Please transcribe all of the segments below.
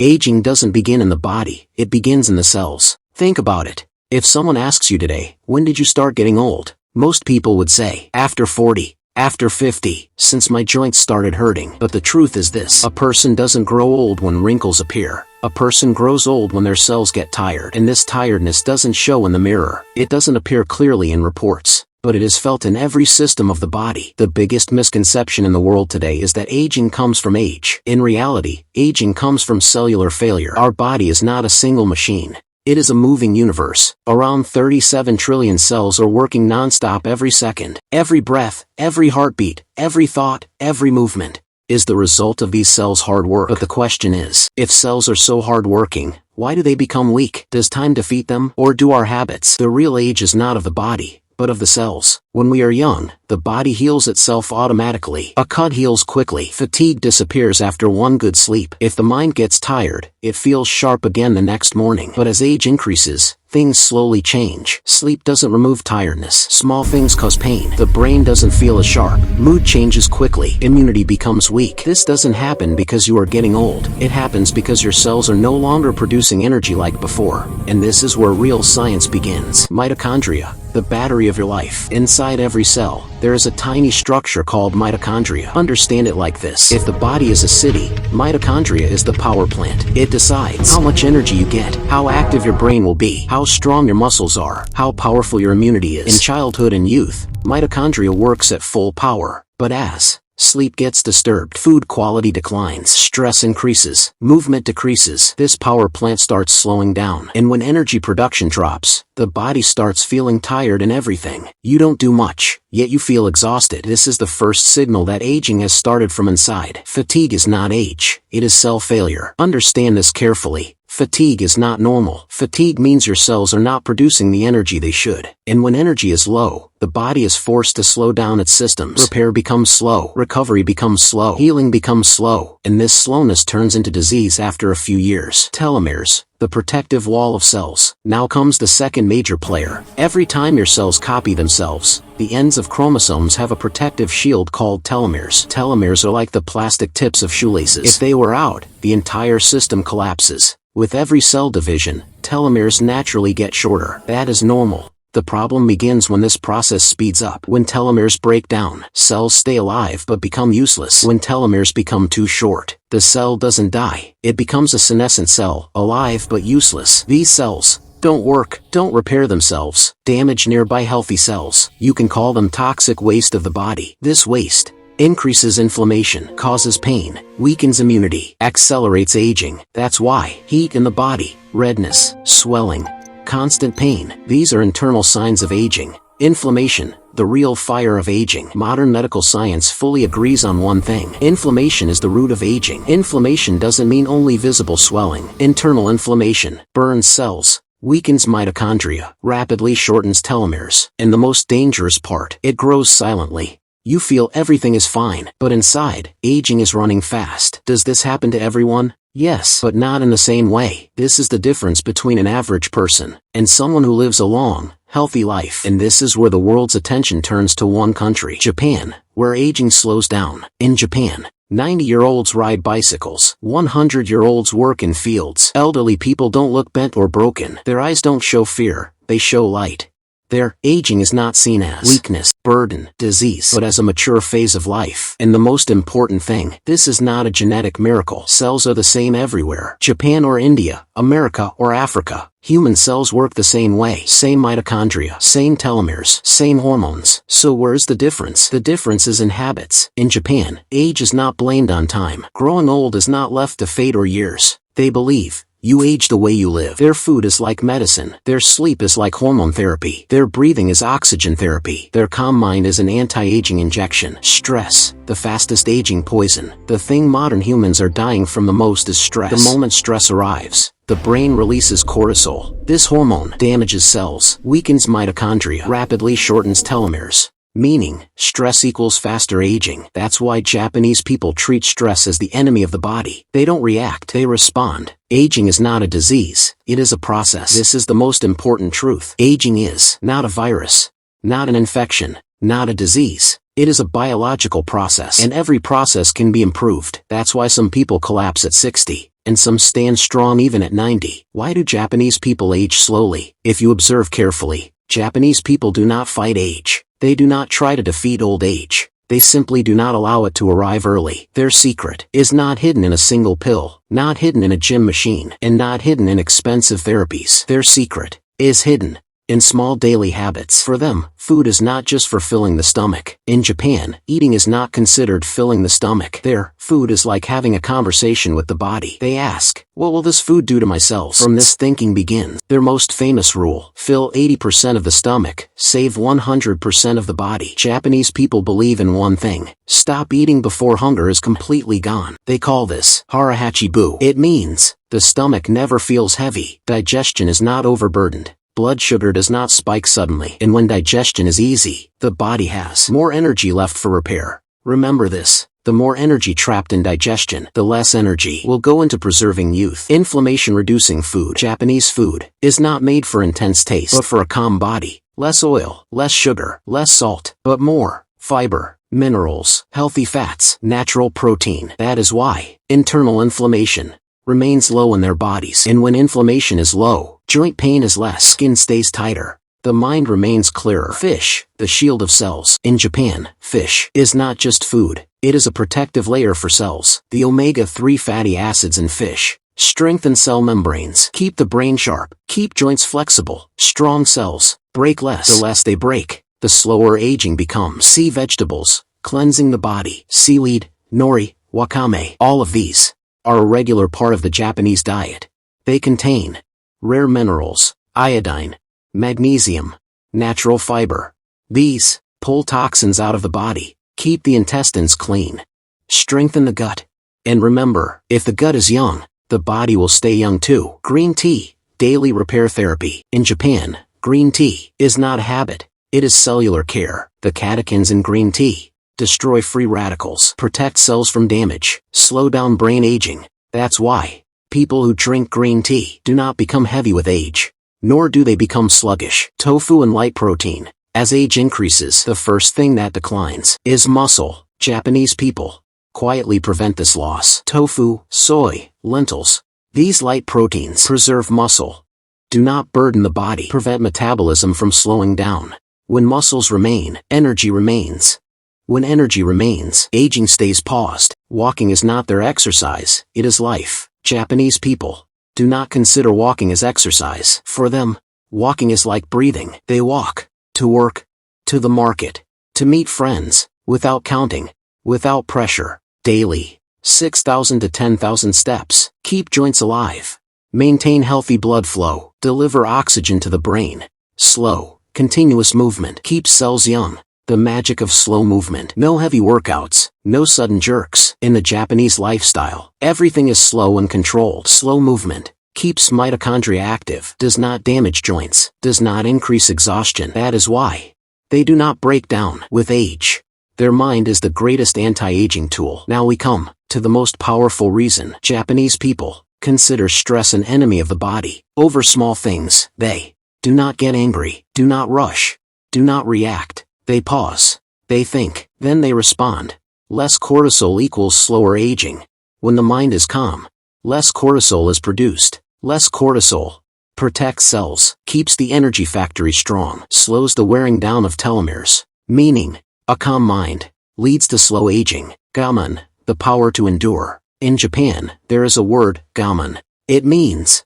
Aging doesn't begin in the body, it begins in the cells. Think about it. If someone asks you today, when did you start getting old? Most people would say, after 40, after 50, since my joints started hurting. But the truth is this: a person doesn't grow old when wrinkles appear. A person grows old when their cells get tired. And this tiredness doesn't show in the mirror. It doesn't appear clearly in reports, but it is felt in every system of the body. The biggest misconception in the world today is that aging comes from age. In reality, aging comes from cellular failure. Our body is not a single machine. It is a moving universe. Around 37 trillion cells are working non-stop every second. Every breath, every heartbeat, every thought, every movement is the result of these cells' hard work. But the question is, if cells are so hard-working, why do they become weak? Does time defeat them, or do our habits? The real age is not of the body, but of the cells. When we are young, the body heals itself automatically. A cut heals quickly. Fatigue disappears after one good sleep. If the mind gets tired, it feels sharp again the next morning. But as age increases, things slowly change. Sleep doesn't remove tiredness. Small things cause pain. The brain doesn't feel as sharp. Mood changes quickly. Immunity becomes weak. This doesn't happen because you are getting old. It happens because your cells are no longer producing energy like before. And this is where real science begins. Mitochondria, the battery of your life. Inside every cell, there is a tiny structure called mitochondria. Understand it like this: if the body is a city, mitochondria is the power plant. It decides how much energy you get, how active your brain will be, how strong your muscles are, how powerful your immunity is. In childhood and youth, mitochondria works at full power. But as sleep gets disturbed, food quality declines, stress increases, movement decreases, this power plant starts slowing down. And when energy production drops, the body starts feeling tired and everything. You don't do much, yet you feel exhausted. This is the first signal that aging has started from inside. Fatigue is not age, it is cell failure. Understand this carefully. Fatigue is not normal. Fatigue means your cells are not producing the energy they should. And when energy is low, the body is forced to slow down its systems. Repair becomes slow. Recovery becomes slow. Healing becomes slow. And this slowness turns into disease after a few years. Telomeres, the protective wall of cells. Now comes the second major player. Every time your cells copy themselves, the ends of chromosomes have a protective shield called telomeres. Telomeres are like the plastic tips of shoelaces. If they wear out, the entire system collapses. With every cell division, telomeres naturally get shorter. That is normal. The problem begins when this process speeds up. When telomeres break down, cells stay alive but become useless. When telomeres become too short, the cell doesn't die. It becomes a senescent cell, alive but useless. These cells don't work, don't repair themselves, damage nearby healthy cells. You can call them toxic waste of the body. This waste increases inflammation, causes pain, weakens immunity, accelerates aging. That's why heat in the body, redness, swelling, constant pain, these are internal signs of aging. Inflammation, the real fire of aging. Modern medical science fully agrees on one thing: inflammation is the root of aging. Inflammation doesn't mean only visible swelling. Internal inflammation burns cells, weakens mitochondria, rapidly shortens telomeres, and the most dangerous part, it grows silently. You feel everything is fine, but inside, aging is running fast. Does this happen to everyone? Yes, but not in the same way. This is the difference between an average person and someone who lives a long, healthy life. And this is where the world's attention turns to one country, Japan, where aging slows down. In Japan, 90-year-olds ride bicycles. 100-year-olds work in fields. Elderly people don't look bent or broken. Their eyes don't show fear, they show light. Their aging is not seen as weakness, burden, disease, but as a mature phase of life. And the most important thing, this is not a genetic miracle. Cells are the same everywhere. Japan or India, America or Africa, human cells work the same way. Same mitochondria, same telomeres, same hormones. So where's the difference? The difference is in habits. In Japan, age is not blamed on time. Growing old is not left to fate or years. They believe you age the way you live. Their food is like medicine. Their sleep is like hormone therapy. Their breathing is oxygen therapy. Their calm mind is an anti-aging injection. Stress, the fastest aging poison. The thing modern humans are dying from the most is stress. The moment stress arrives, the brain releases cortisol. This hormone damages cells, weakens mitochondria, rapidly shortens telomeres. Meaning, stress equals faster aging. That's why Japanese people treat stress as the enemy of the body. They don't react, they respond. Aging is not a disease, it is a process. This is the most important truth. Aging is not a virus, not an infection, not a disease. It is a biological process, and every process can be improved. That's why some people collapse at 60, and some stand strong even at 90. Why do Japanese people age slowly? If you observe carefully, Japanese people do not fight age. They do not try to defeat old age. They simply do not allow it to arrive early. Their secret is not hidden in a single pill, not hidden in a gym machine, and not hidden in expensive therapies. Their secret is hidden in small daily habits. For them, food is not just for filling the stomach. In Japan, eating is not considered filling the stomach. There, food is like having a conversation with the body. They ask, what will this food do to my cells? From this thinking begins their most famous rule: fill 80% of the stomach, save 100% of the body. Japanese people believe in one thing: stop eating before hunger is completely gone. They call this Hara Hachi Bu. It means the stomach never feels heavy. Digestion is not overburdened. Blood sugar does not spike suddenly, and when digestion is easy, the body has more energy left for repair. Remember this: the more energy trapped in digestion, the less energy will go into preserving youth. Inflammation-reducing food. Japanese food is not made for intense taste, but for a calm body. Less oil, less sugar, less salt, but more fiber, minerals, healthy fats, natural protein. That is why internal inflammation remains low in their bodies. And when inflammation is low, joint pain is less, skin stays tighter, the mind remains clearer. Fish, the shield of cells. In Japan, fish is not just food, it is a protective layer for cells. The omega-3 fatty acids in fish strengthen cell membranes, keep the brain sharp, keep joints flexible. Strong cells break less. The less they break, the slower aging becomes. Sea vegetables, cleansing the body. Seaweed, nori, wakame, all of these are a regular part of the Japanese diet. They contain rare minerals, iodine, magnesium, natural fiber. These pull toxins out of the body, keep the intestines clean, strengthen the gut. And remember, if the gut is young, the body will stay young too. Green tea, daily repair therapy. In Japan, green tea is not a habit, it is cellular care. The catechins in green tea destroy free radicals, protect cells from damage, slow down brain aging. That's why people who drink green tea do not become heavy with age, nor do they become sluggish. Tofu and light protein. As age increases, the first thing that declines is muscle. Japanese people quietly prevent this loss. Tofu, soy, lentils. These light proteins preserve muscle, do not burden the body, prevent metabolism from slowing down. When muscles remain, energy remains. When energy remains, aging stays paused. Walking is not their exercise, it is life. Japanese people do not consider walking as exercise. For them, walking is like breathing. They walk to work, to the market, to meet friends, without counting, without pressure, daily. 6,000 to 10,000 steps. Keep joints alive. Maintain healthy blood flow. Deliver oxygen to the brain. Slow, continuous movement keeps cells young. The magic of slow movement. No heavy workouts, no sudden jerks. In the Japanese lifestyle, everything is slow and controlled. Slow movement keeps mitochondria active, does not damage joints, does not increase exhaustion. That is why they do not break down with age. Their mind is the greatest anti-aging tool. Now we come to the most powerful reason Japanese people consider stress an enemy of the body. Over small things, they do not get angry, do not rush, do not react. They pause, they think, then they respond. Less cortisol equals slower aging. When the mind is calm, less cortisol is produced. Less cortisol protects cells, keeps the energy factory strong, slows the wearing down of telomeres. Meaning, a calm mind leads to slow aging. Gaman, the power to endure. In Japan, there is a word, Gaman. It means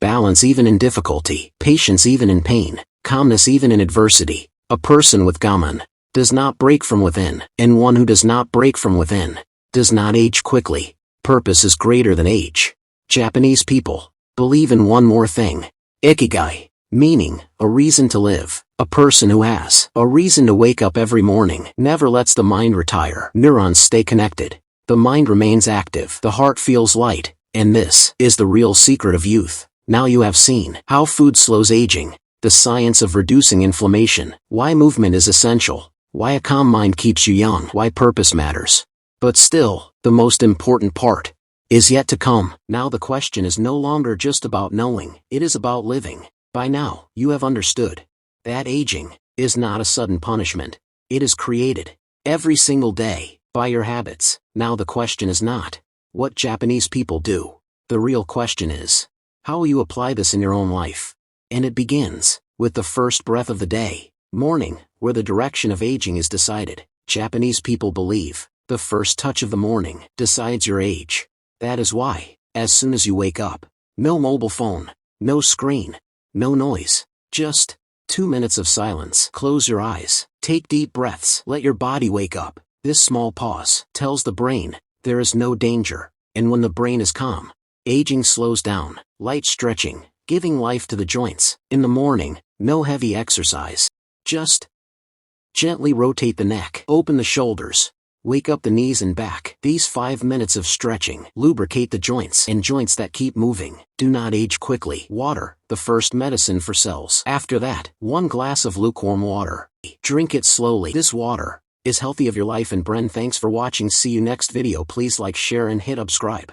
balance even in difficulty, patience even in pain, calmness even in adversity. A person with Gaman does not break from within, and one who does not break from within does not age quickly. Purpose is greater than age. Japanese people believe in one more thing: Ikigai, meaning a reason to live. A person who has a reason to wake up every morning never lets the mind retire. Neurons stay connected. The mind remains active. The heart feels light, and this is the real secret of youth. Now you have seen how food slows aging, the science of reducing inflammation, why movement is essential, why a calm mind keeps you young, why purpose matters. But still, the most important part is yet to come. Now the question is no longer just about knowing, it is about living. By now, you have understood that aging is not a sudden punishment. It is created every single day by your habits. Now the question is not what Japanese people do, The real question is, how will you apply this in your own life? And it begins with the first breath of the day, morning, where the direction of aging is decided. Japanese people believe the first touch of the morning decides your age. That is why, as soon as you wake up, no mobile phone, no screen, no noise, just 2 minutes of silence. Close your eyes, take deep breaths, let your body wake up. This small pause tells the brain there is no danger, and when the brain is calm, aging slows down. Light stretching, giving life to the joints. In the morning, no heavy exercise. Just gently rotate the neck, open the shoulders, wake up the knees and back. These 5 minutes of stretching lubricate the joints, and joints that keep moving do not age quickly. Water, the first medicine for cells. After that, 1 glass of lukewarm water. Drink it slowly. This water is healthy of your life and brain. Thanks for watching. See you next video. Please like, share and hit subscribe.